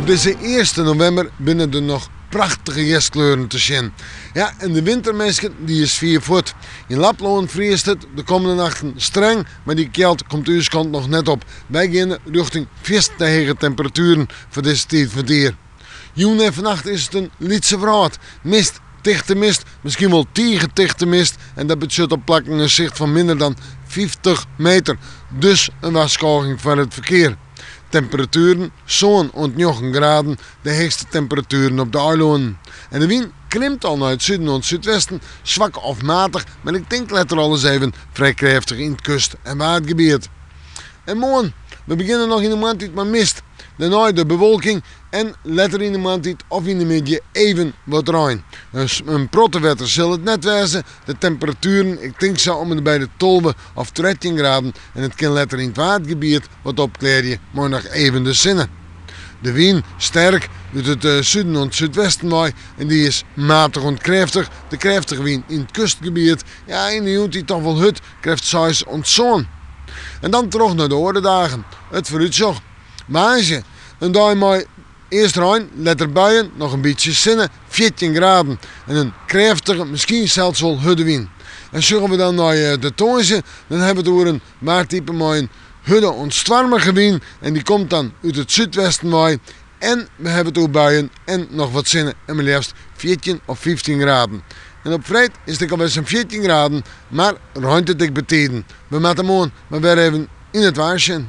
deze 1 november binnen er nog prachtige jestkleuren te zien. Ja, en de wintermeisje die is 4 voet. In Lapland vriest het de komende nachten streng, maar die kelt komt uw kant nog net op. Wij gaan richting feestdagen temperaturen voor deze tijd van het jaar. Joen en vannacht is het een lietse vraat. Mist, dichte mist, misschien wel dichte mist. En dat betekent op plakken een zicht van minder dan 50 meter. Dus een waarschuwing voor het verkeer. Temperaturen zo'n 9 graden, de hoogste temperaturen op de eilanden. En de wind krimpt al naar het zuiden en het zuidwesten, zwak of matig, maar ik denk let er alles even vrij krachtig in het kust- en waardgebied. En morgen, we beginnen nog in de maand met mist. Daarna de bewolking en later in de maand of in de middag even wat reën. Een prottenwetter zal het net wezen. De temperaturen, ik denk zo om bij de 12 of 13 graden. En het kan later in het waardgebied wat opkleden, maar nog even de zinnen. De wind sterk uit het zuiden en het zuidwesten waai en die is matig en krachtig. De krachtige wind in het kustgebied, ja in de joent die toch wel hut, krijgt 6 ontzon. En dan terug naar de oordedagen. Het vooruitzicht. Maandje, een dag maar eerst rein, letter buien, nog een beetje zinnen, 14 graden. En een krachtige, misschien zelfs wel huddewind. En zullen we dan naar de toonse, dan hebben we door een maartype met een hudde onstwarmige wind. En die komt dan uit het zuidwesten waai. En we hebben door buien en nog wat zinnen en maar liefst 14 of 15 graden. En op vrijdag is het alweer zo'n 14 graden, maar ruimt het ik beteden. We maken morgen maar weer even in het waarsje.